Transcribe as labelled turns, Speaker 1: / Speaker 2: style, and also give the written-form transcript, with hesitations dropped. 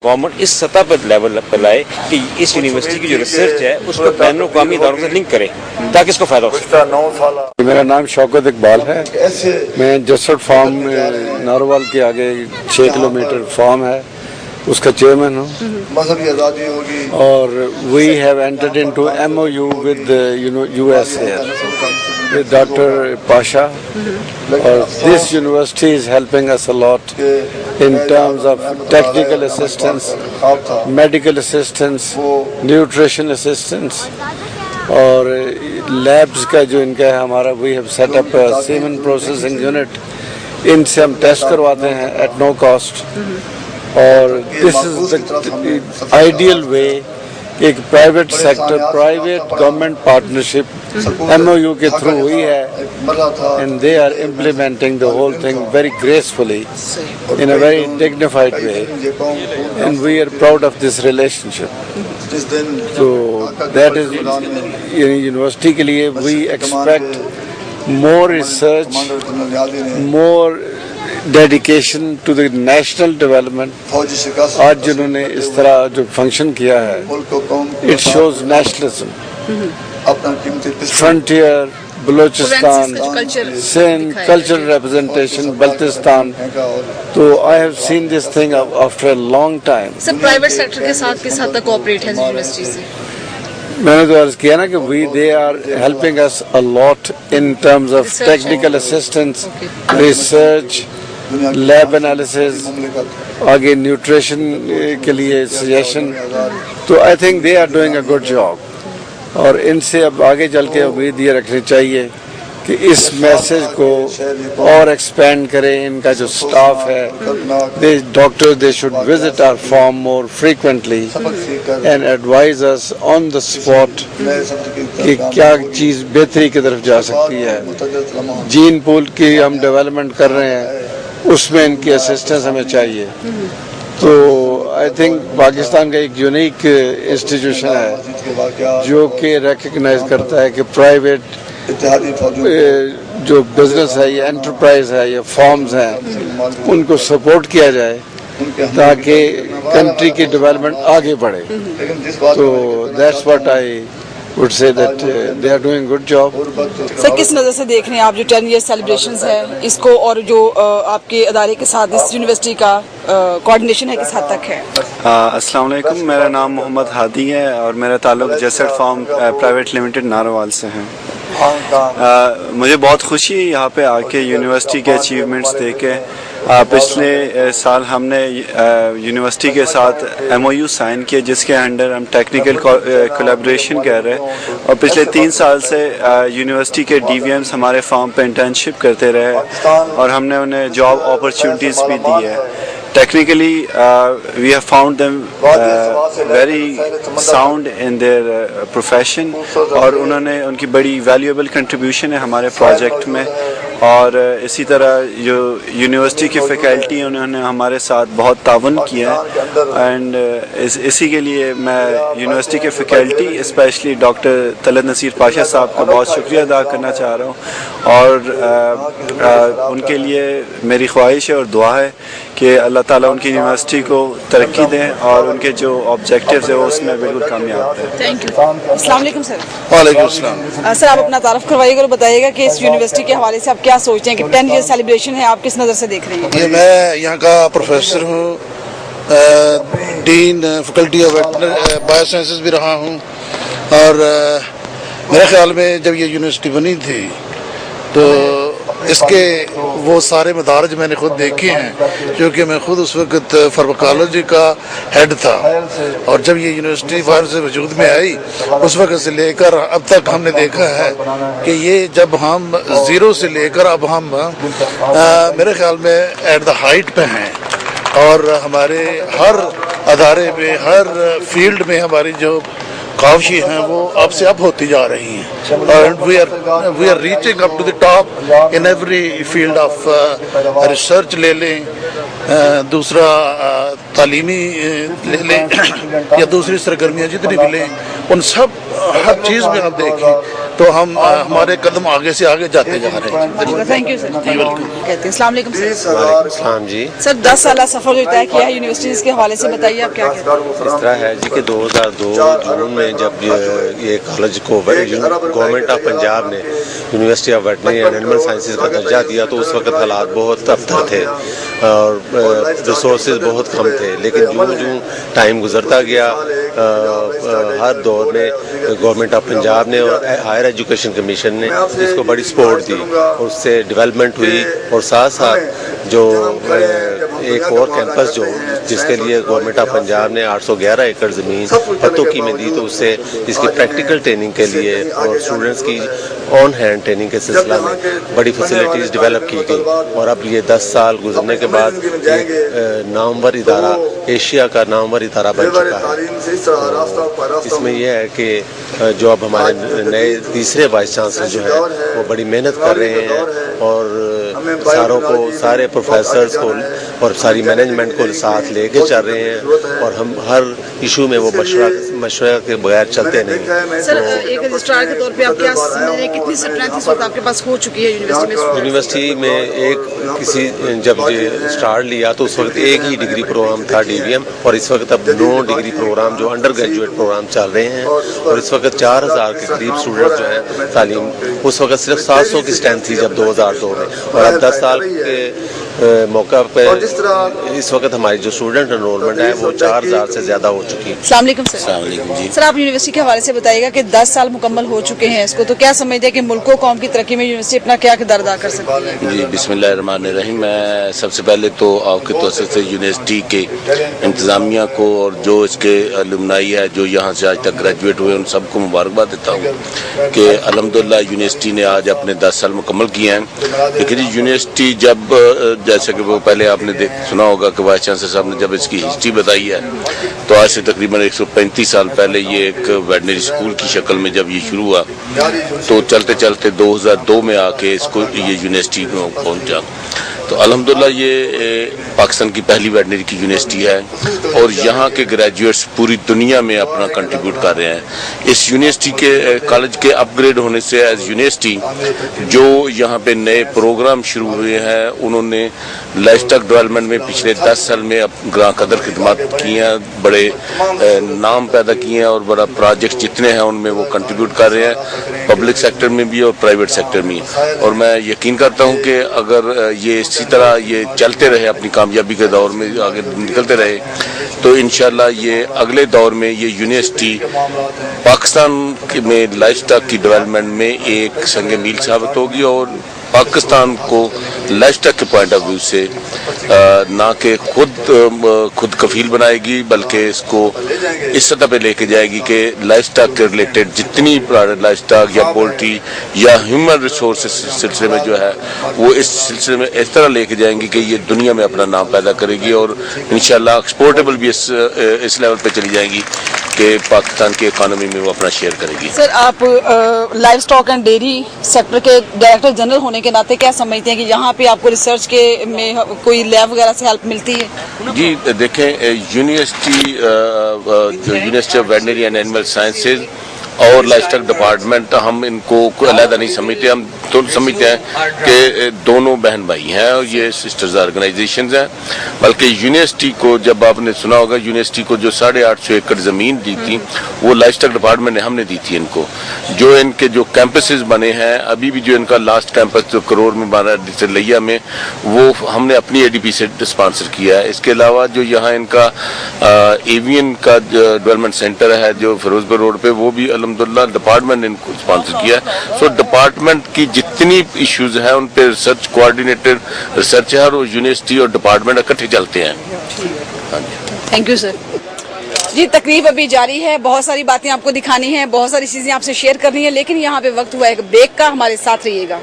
Speaker 1: Government इस सतह पर लेवल पर लाए कि इस यूनिवर्सिटी की जो रिसर्च है उसको बैन अवी इदारों से लिंक करे ताकि इसको फायदा हो सके।
Speaker 2: मेरा नाम शौकत इकबाल है। मैं जसट फार्म नारोवाल के आगे 6 किलोमीटर फार्म है उसका चेयरमैन हूँ और we have entered into MOU with USA with Dr. Pasha or this university is helping us a lot in terms of technical assistance, medical assistance, nutrition assistance और labs का जो इनका है हमारा we have set up a semen processing unit, इनसे हम test करवाते हैं at no cost और this is the ideal way एक private sector private government partnership MOU के थ्रू हुई है and they are implementing the whole thing very gracefully in a very dignified way and we are proud of this relationship. So that is university के लिए we expect more research, more dedication to the national development. आज जिन्होंने इस तरह जो function किया है it shows nationalism, frontier Balochistan Sindh cultural representation Baltistan. तो I have seen this thing after a long time.
Speaker 3: Sir private sector के साथ किस हद तक कोऑपरेट है यूनिवर्सिटी से?
Speaker 2: मैंने तो अर्ज किया ना कि they are helping us a lot in terms of technical assistance, research, lab analysis, आगे न्यूट्रिशन के लिए सजेशन। तो I think they are doing a good job और इनसे अब आगे चल के उम्मीद ये रखनी चाहिए कि इस मैसेज को और एक्सपेंड करें। इनका जो स्टाफ है doctor they should visit our farm more frequently and advise us on the spot कि क्या चीज़ बेहतरी की तरफ जा सकती है। जीन पूल की हम डेवलपमेंट कर रहे हैं उसमें इनकी असिस्टेंस हमें चाहिए। तो आई थिंक पाकिस्तान का एक यूनिक इंस्टीट्यूशन है जो कि रिकग्नाइज करता है कि प्राइवेट जो बिजनेस है या एंटरप्राइज है या फॉर्म्स हैं उनको सपोर्ट किया जाए ताकि कंट्री की डेवलपमेंट आगे बढ़े। तो that's what I would say that they are doing good job.
Speaker 4: Sir किस नज़र से देख रहे हैं आप जो 10 year celebrations है इसको और जो आपके अदारे के साथ इस यूनिवर्सिटी का कोऑर्डिनेशन है किस हद तक है?
Speaker 5: अस्सलाम वालेकुम, मेरा नाम मोहम्मद हादी है और मेरा ताल्लुक just farm private limited Narowal से है। मुझे बहुत खुशी है यहाँ पे आके यूनिवर्सिटी के अचीवमेंट्स देखे। पिछले साल हमने यूनिवर्सिटी के साथ MOU साइन किए जिसके अंडर हम टेक्निकल कोलैबोरेशन कर रहे हैं और पिछले 3 साल से यूनिवर्सिटी के DVMs हमारे फार्म पे इंटर्नशिप करते रहे और हमने उन्हें जॉब अपॉर्चुनिटीज़ भी दी है। Technically, we have found them very sound in their profession और उन्होंने उनकी बड़ी valuable contribution है हमारे project में। और इसी तरह जो यूनिवर्सिटी की फैकल्टी उन्होंने हमारे साथ बहुत तावन किया है एंड इसी के लिए मैं यूनिवर्सिटी के faculty specially doctor Talat Naseer Pasha साहब का बहुत शुक्रिया अदा करना चाह रहा हूँ और उनके लिए मेरी ख्वाहिश है और दुआ है कि अल्लाह ताला उनकी यूनिवर्सिटी को तरक्की दें और उनके जो ऑब्जेक्टिव्स है वो उसमें बिल्कुल कामयाब है।
Speaker 4: Thank you. अस्सलाम वालेकुम सर।
Speaker 5: वालेकुम अस्सलाम।
Speaker 4: सर आप अपना तारुफ करवाइएगा और बताइएगा कि इस यूनिवर्सिटी के हवाले से आप क्या सोचते हैं कि 10 year सेलिब्रेशन है, आप किस नज़र से देख रहे हैं?
Speaker 6: ये मैं यहाँ का प्रोफेसर हूँ, डीन फैकल्टी ऑफ बायोसाइंसेस भी रहा हूँ और मेरे ख्याल में जब ये यूनिवर्सिटी बनी थी तो इसके वो सारे मदारज मैंने खुद देखे हैं क्योंकि मैं खुद उस वक्त फार्माकोलॉजी का हेड था और जब ये यूनिवर्सिटी बाहर से वजूद में आई उस वक्त से लेकर अब तक हमने देखा है कि ये जब हम ज़ीरो से लेकर अब हम मेरे ख्याल में एट द हाइट पे हैं और हमारे हर अदारे में हर फील्ड में हमारी जो काविशें हैं वो अब से अब होती जा रही हैं और we are reaching up to the top in every field of research ले लें, दूसरा तालीमी ले लें या दूसरी सरगर्मियाँ जितनी भी लें उन सब हर चीज़ में आप देखें तो हम हमारे कदम आगे से आगे जाते जा रहे हैं।
Speaker 4: Thank you sir. कहते हैं अस्सलाम वालेकुम सर।
Speaker 7: वालेकुम जी।
Speaker 4: सर 10 साल सफर जो तय किया है यूनिवर्सिटीज के हवाले से बताइए आप क्या कहते हैं?
Speaker 7: इस तरह है जी कि 2002 जून में जब ये कॉलेज को गवर्नमेंट ऑफ पंजाब ने university of veterinary and animal sciences का दर्जा दिया तो उस वक्त हालात बहुत अबतर थे और रिसोर्सेज बहुत कम थे, लेकिन जो टाइम गुजरता गया हर दौर में गवर्नमेंट ऑफ पंजाब ने और हायर एजुकेशन कमीशन ने इसको बड़ी सपोर्ट दी और उससे डेवलपमेंट हुई और साथ साथ जो एक और कैंपस जो जिसके लिए गवर्नमेंट ऑफ पंजाब ने 811 एकड़ ज़मीन पतोकी में दी तो उससे इसकी प्रैक्टिकल ट्रेनिंग के लिए और स्टूडेंट्स की ऑन हैंड ट्रेनिंग के सिलसिला में बड़ी फैसिलिटीज़ डेवलप की गई और अब ये 10 साल गुजरने के बाद एक नामवर इदारा, एशिया का नामवर इदारा बन चुका है। तो इसमें यह है कि जो अब हमारे नए तीसरे वाइस चांसलर जो है वो बड़ी मेहनत कर रहे हैं और सारे प्रोफेसर्स को और सारी मैनेजमेंट को साथ लेके चल रहे हैं और हम हर इशू में वो मशवरा के बगैर चलते नहीं।
Speaker 4: सर एक रजिस्ट्रार के तौर पे आप क्या समझ रहे हैं कितनी स्ट्रेंथ इस वक्त आपके पास हो चुकी है
Speaker 7: यूनिवर्सिटी में? एक जब स्टार्ट लिया तो उस वक्त एक ही डिग्री प्रोग्राम था DVM और इस वक्त अब 9 डिग्री प्रोग्राम जो अंडर ग्रेजुएट प्रोग्राम चल रहे हैं और इस वक्त 4000 के करीब स्टूडेंट जो हैं तालीम, उस वक्त सिर्फ 700 की स्ट्रेंथ थी जब 2002 में और अब 10 साल के मौका पे इस वक्त हमारी जो स्टूडेंट एनरोलमेंट है वो 4000 से ज्यादा हो चुकी है।
Speaker 4: अस्सलाम वालेकुम सर।
Speaker 7: अस्सलाम वालेकुम जी।
Speaker 4: सर आप यूनिवर्सिटी के हवाले से बताइएगा कि 10 साल मुकम्मल हो चुके हैं इसको, तो क्या समझते हैं कि मुल्क व कौम की तरक्की में यूनिवर्सिटी अपना क्या किरदार अदा कर सकती है?
Speaker 8: जी बिस्मिल्लाहिर्रहमानिर्रहीम। मैं सबसे पहले तो आपके तौर से यूनिवर्सिटी के इंतज़ामिया को और जो इसके अलुमनाई है जो यहाँ से आज तक ग्रेजुएट हुए उन सबको मुबारकबाद देता हूँ कि अल्हम्दुलिल्लाह यूनिवर्सिटी ने आज अपने 10 साल मुकम्मल किए हैं। लेकिन यूनिवर्सिटी जब जैसे कि वो पहले आपने सुना होगा कि वाइस चांसलर साहब ने जब इसकी हिस्ट्री बताई है तो आज से तकरीबन 135 साल पहले ये एक वेटनरी स्कूल की शक्ल में जब ये शुरू हुआ तो चलते चलते 2002 में आके इसको ये यूनिवर्सिटी में पहुंचा। तो अल्हम्दुलिल्लाह ये पाकिस्तान की पहली वेटनरी की यूनिवर्सिटी है और यहाँ के ग्रेजुएट्स पूरी दुनिया में अपना कंट्रीब्यूट कर रहे हैं। इस यूनिवर्सिटी के कॉलेज के अपग्रेड होने से एज यूनिवर्सिटी जो यहाँ पे नए प्रोग्राम शुरू हुए हैं उन्होंने लाइफस्टॉक डेवलपमेंट में पिछले 10 साल में ग्रां कदर खिदमत की हैं, बड़े नाम पैदा किए हैं और बड़ा प्रोजेक्ट जितने हैं उनमें वो कंट्रीब्यूट कर रहे हैं, पब्लिक सेक्टर में भी और प्राइवेट सेक्टर में। और मैं यकीन करता हूँ कि अगर ये इसी तरह ये चलते रहे अपनी कामयाबी के दौर में आगे निकलते रहे तो इंशाल्लाह ये अगले दौर में ये यूनिवर्सिटी पाकिस्तान में लाइफस्टॉक की डेवलपमेंट में एक संग मील साबित होगी और पाकिस्तान को लाइफस्टॉक के पॉइंट ऑफ व्यू से ना कि खुद कफील बनाएगी बल्कि इसको इस सतह पे लेके जाएगी कि लाइफस्टॉक के रिलेटेड जितनी लाइफस्टॉक या पोल्ट्री या ह्यूमन रिसोर्स सिलसिले में जो है वो इस सिलसिले में इस तरह लेके जाएंगी कि ये दुनिया में अपना नाम पैदा करेगी और इंशाल्लाह एक्सपोर्टेबल भी इस लेवल पे चली जाएंगी कि पाकिस्तान की इकोनॉमी में वो अपना शेयर करेगी।
Speaker 4: सर आप live stock and dairy sector के डायरेक्टर जनरल होने के नाते क्या समझते हैं कि यहाँ पे आपको रिसर्च के में कोई लैब वगैरह से हेल्प मिलती है?
Speaker 8: जी देखें university of veterinary and animal sciences और लाइफस्टॉक डिपार्टमेंट हम इनको कोई अलग नहीं समझते, हम तो समझते हैं कि दोनों बहन भाई हैं और ये सिस्टर्स ऑर्गेनाइजेशंस हैं। बल्कि यूनिवर्सिटी को जब आपने सुना होगा यूनिवर्सिटी को जो 850 एकड़ ज़मीन दी थी वो लाइफस्टॉक डिपार्टमेंट ने हमने दी थी इनको। जो इनके जो कैंपसेस बने हैं अभी भी जो इनका लास्ट कैंपस जो करोड़ में बना लिया में वो हमने अपनी ADP से स्पॉन्सर किया है। इसके अलावा जो यहाँ इनका एवियन का डेवलपमेंट सेंटर है जो फिरोजपुर रोड पे वो भी अल्हम्दुलिल्लाह डिपार्टमेंट ने इनको स्पॉन्सर किया है। सो डिपार्टमेंट की जितनी इश्यूज हैं उन पे रिसर्च कोऑर्डिनेटेड रिसर्च है और यूनिवर्सिटी और डिपार्टमेंट इकट्ठे चलते हैं।
Speaker 4: Thank you sir. जी तकरीब अभी जारी है, बहुत सारी बातें आपको दिखानी है, बहुत सारी चीजें आपसे शेयर करनी है, लेकिन यहाँ पे वक्त हुआ है ब्रेक का, हमारे साथ रहिएगा।